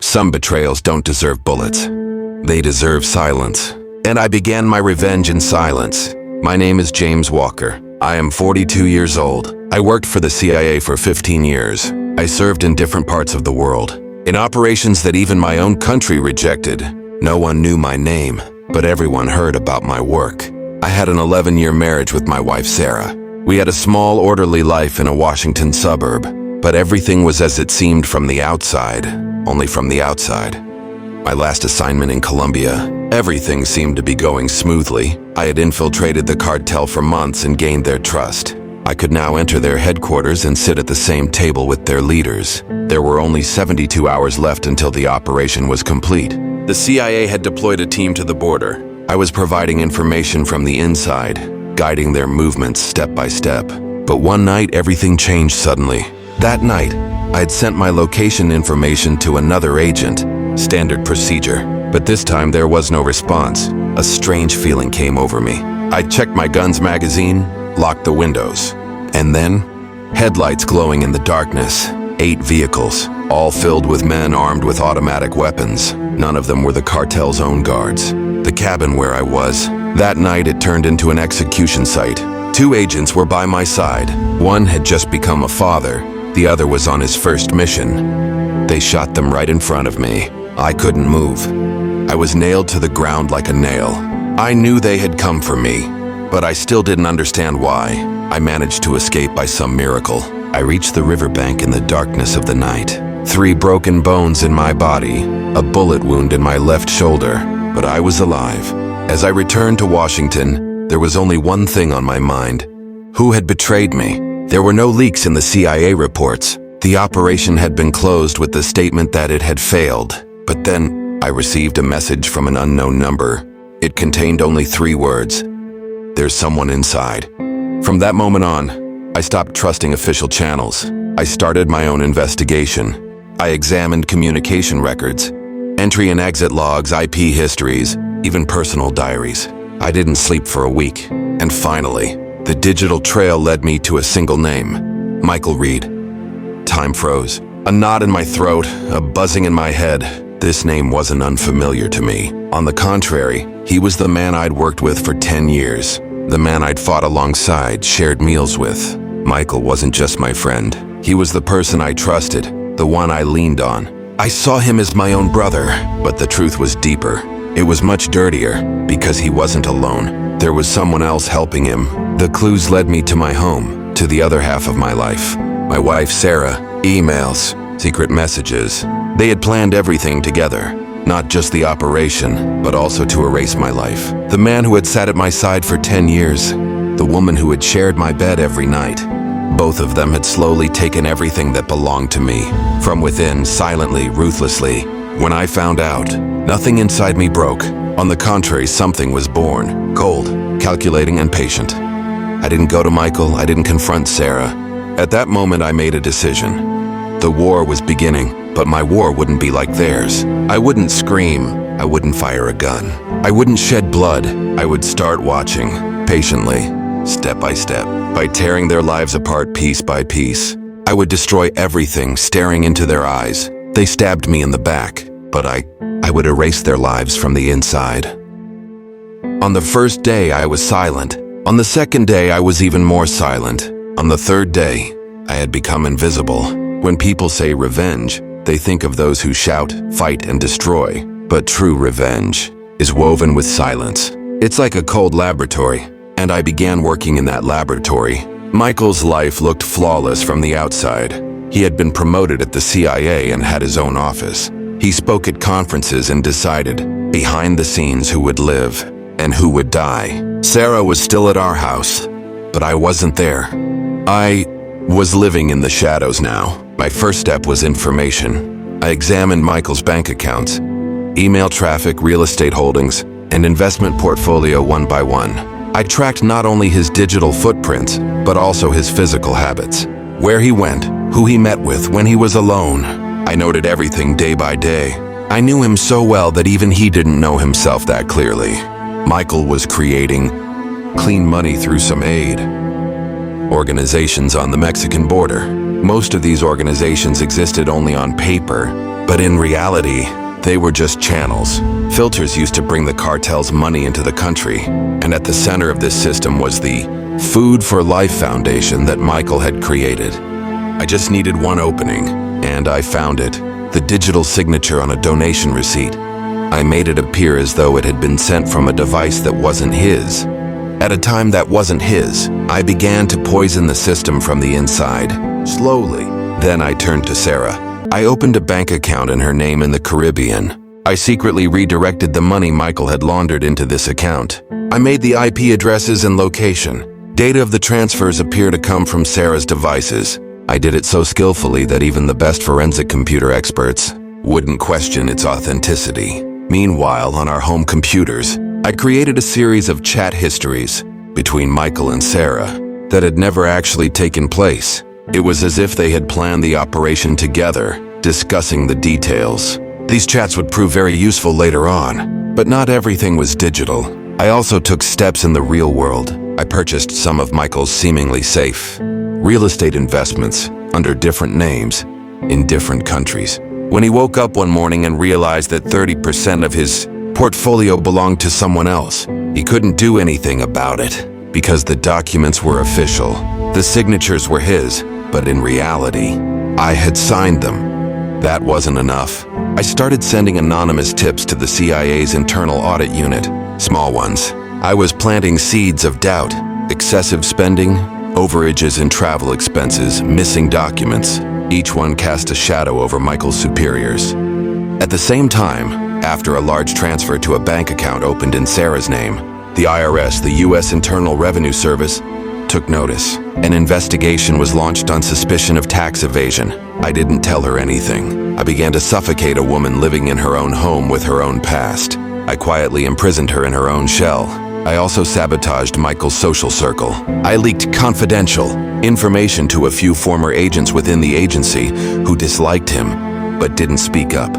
Some betrayals don't deserve bullets. They deserve silence. And I began my revenge in silence. My name is James Walker. I am 42 years old. I worked for the CIA for 15 years. I served in different parts of the world, in operations that even my own country rejected. No one knew my name, but everyone heard about my work. I had an 11-year marriage with my wife, Sarah. We had a small, orderly life in a Washington suburb, but everything was as it seemed from the outside, only from the outside. My last assignment in Colombia, everything seemed to be going smoothly. I had infiltrated the cartel for months and gained their trust. I could now enter their headquarters and sit at the same table with their leaders. There were only 72 hours left until the operation was complete. The CIA had deployed a team to the border. I was providing information from the inside, guiding their movements step by step. But one night, everything changed suddenly. That night, I had sent my location information to another agent. Standard procedure. But this time, there was no response. A strange feeling came over me. I checked my gun's magazine, locked the windows. And then, headlights glowing in the darkness. 8 vehicles, all filled with men armed with automatic weapons. None of them were the cartel's own guards. The cabin where I was, that night it turned into an execution site. 2 agents were by my side. One had just become a father. The other was on his first mission. They shot them right in front of me. I couldn't move. I was nailed to the ground like a nail. I knew they had come for me, but I still didn't understand why. I managed to escape by some miracle. I reached the riverbank in the darkness of the night. 3 broken bones in my body, a bullet wound in my left shoulder, but I was alive. As I returned to Washington, there was only one thing on my mind. Who had betrayed me? There were no leaks in the CIA reports. The operation had been closed with the statement that it had failed. But then, I received a message from an unknown number. It contained only 3 words. There's someone inside. From that moment on, I stopped trusting official channels. I started my own investigation. I examined communication records, entry and exit logs, IP histories, even personal diaries. I didn't sleep for a week. And finally, the digital trail led me to a single name, Michael Reed. Time froze. A knot in my throat, a buzzing in my head. This name wasn't unfamiliar to me. On the contrary, he was the man I'd worked with for 10 years. The man I'd fought alongside, shared meals with. Michael wasn't just my friend. He was the person I trusted, the one I leaned on. I saw him as my own brother, but the truth was deeper. It was much dirtier, because he wasn't alone. There was someone else helping him. The clues led me to my home, to the other half of my life. My wife, Sarah, emails, secret messages. They had planned everything together, not just the operation, but also to erase my life. The man who had sat at my side for 10 years, the woman who had shared my bed every night. Both of them had slowly taken everything that belonged to me, from within, silently, ruthlessly. When I found out, nothing inside me broke. On the contrary, something was born, cold, calculating, and patient. I didn't go to Michael, I didn't confront Sarah. At that moment, I made a decision. The war was beginning, but my war wouldn't be like theirs. I wouldn't scream, I wouldn't fire a gun. I wouldn't shed blood, I would start watching, patiently, step by step, by tearing their lives apart piece by piece. I would destroy everything, staring into their eyes. They stabbed me in the back, but I would erase their lives from the inside. On the first day, I was silent. On the second day, I was even more silent. On the third day, I had become invisible. When people say revenge, they think of those who shout, fight, and destroy. But true revenge is woven with silence. It's like a cold laboratory, and I began working in that laboratory. Michael's life looked flawless from the outside. He had been promoted at the CIA and had his own office. He spoke at conferences and decided, behind the scenes, who would live and who would die. Sarah was still at our house, but I wasn't there. I was living in the shadows now. My first step was information. I examined Michael's bank accounts, email traffic, real estate holdings, and investment portfolio one by one. I tracked not only his digital footprints, but also his physical habits. Where he went, who he met with, when he was alone. I noted everything day by day. I knew him so well that even he didn't know himself that clearly. Michael was creating clean money through some aid organizations on the Mexican border. Most of these organizations existed only on paper, But in reality, they were just channels. Filters used to bring the cartel's money into the country, and at the center of this system was the Food for Life Foundation that Michael had created. I just needed one opening, and I found it. The digital signature on a donation receipt. I made it appear as though it had been sent from a device that wasn't his. At a time that wasn't his, I began to poison the system from the inside, slowly. Then I turned to Sarah. I opened a bank account in her name in the Caribbean. I secretly redirected the money Michael had laundered into this account. I made the IP addresses and location. Data of the transfers appear to come from Sarah's devices. I did it so skillfully that even the best forensic computer experts wouldn't question its authenticity. Meanwhile, on our home computers, I created a series of chat histories between Michael and Sarah that had never actually taken place. It was as if they had planned the operation together, discussing the details. These chats would prove very useful later on, but not everything was digital. I also took steps in the real world. I purchased some of Michael's seemingly safe real estate investments under different names in different countries. When he woke up one morning and realized that 30% of his portfolio belonged to someone else, he couldn't do anything about it because the documents were official. The signatures were his, but in reality, I had signed them. That wasn't enough. I started sending anonymous tips to the CIA's internal audit unit, small ones. I was planting seeds of doubt, excessive spending, overages in travel expenses, missing documents. Each one cast a shadow over Michael's superiors. At the same time, after a large transfer to a bank account opened in Sarah's name, the IRS, the U.S. Internal Revenue Service, took notice. An investigation was launched on suspicion of tax evasion. I didn't tell her anything. I began to suffocate a woman living in her own home with her own past. I quietly imprisoned her in her own shell. I also sabotaged Michael's social circle. I leaked confidential information to a few former agents within the agency who disliked him, but didn't speak up.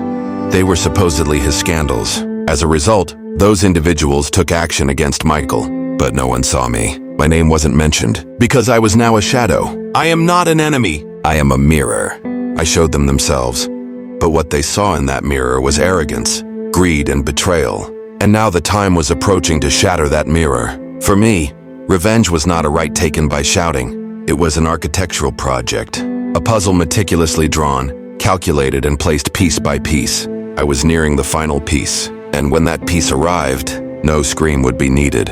They were supposedly his scandals. As a result, those individuals took action against Michael, but no one saw me. My name wasn't mentioned, because I was now a shadow. I am not an enemy. I am a mirror. I showed them themselves. But what they saw in that mirror was arrogance, greed, and betrayal. And now the time was approaching to shatter that mirror. For me, revenge was not a right taken by shouting. It was an architectural project, a puzzle meticulously drawn, calculated, and placed piece by piece. I was nearing the final piece, and when that piece arrived, no scream would be needed.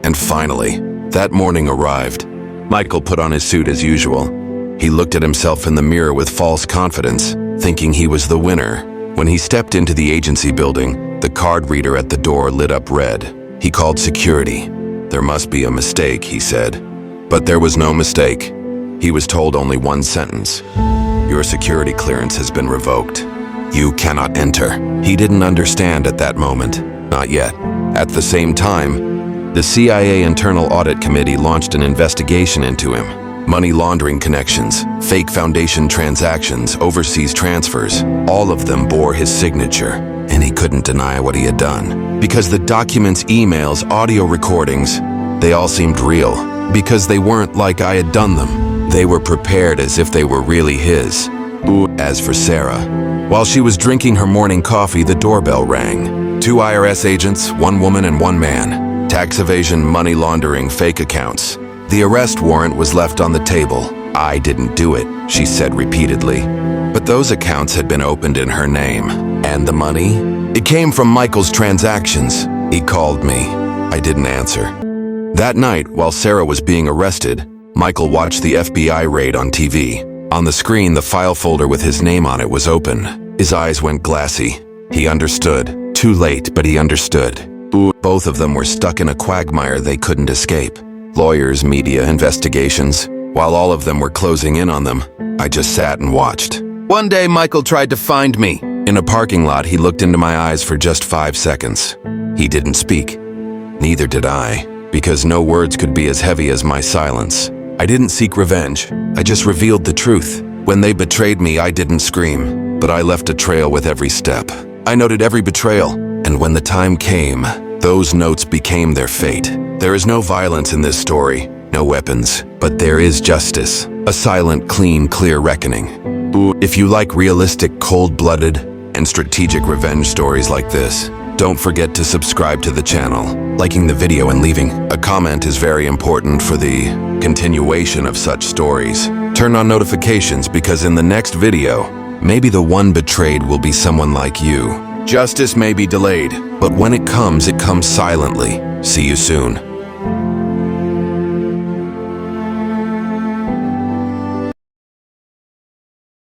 And finally, that morning arrived. Michael put on his suit as usual. He looked at himself in the mirror with false confidence, thinking he was the winner. When he stepped into the agency building, the card reader at the door lit up red. He called security. There must be a mistake, he said. But there was no mistake. He was told only one sentence. Your security clearance has been revoked. You cannot enter. He didn't understand at that moment. Not yet. At the same time, the CIA Internal Audit Committee launched an investigation into him. Money laundering connections, fake foundation transactions, overseas transfers, all of them bore his signature, and he couldn't deny what he had done. Because the documents, emails, audio recordings, they all seemed real. Because they weren't like I had done them. They were prepared as if they were really his. As for Sarah, while she was drinking her morning coffee, the doorbell rang. 2 IRS agents, 1 woman and 1 man. Tax evasion, money laundering, fake accounts. The arrest warrant was left on the table. I didn't do it, she said repeatedly. But those accounts had been opened in her name. And the money? It came from Michael's transactions. He called me. I didn't answer. That night, while Sarah was being arrested, Michael watched the FBI raid on TV. On the screen, the file folder with his name on it was open. His eyes went glassy. He understood. Too late, but he understood. Both of them were stuck in a quagmire they couldn't escape. Lawyers, media, investigations. While all of them were closing in on them, I just sat and watched. One day, Michael tried to find me. In a parking lot, he looked into my eyes for just 5 seconds. He didn't speak. Neither did I, because no words could be as heavy as my silence. I didn't seek revenge. I just revealed the truth. When they betrayed me, I didn't scream, but I left a trail with every step. I noted every betrayal, and when the time came, those notes became their fate. There is no violence in this story, no weapons, but there is justice. A silent, clean, clear reckoning. If you like realistic, cold-blooded, and strategic revenge stories like this, don't forget to subscribe to the channel. Liking the video and leaving a comment is very important for the continuation of such stories. Turn on notifications because in the next video, maybe the one betrayed will be someone like you. Justice may be delayed, but when it comes silently. See you soon.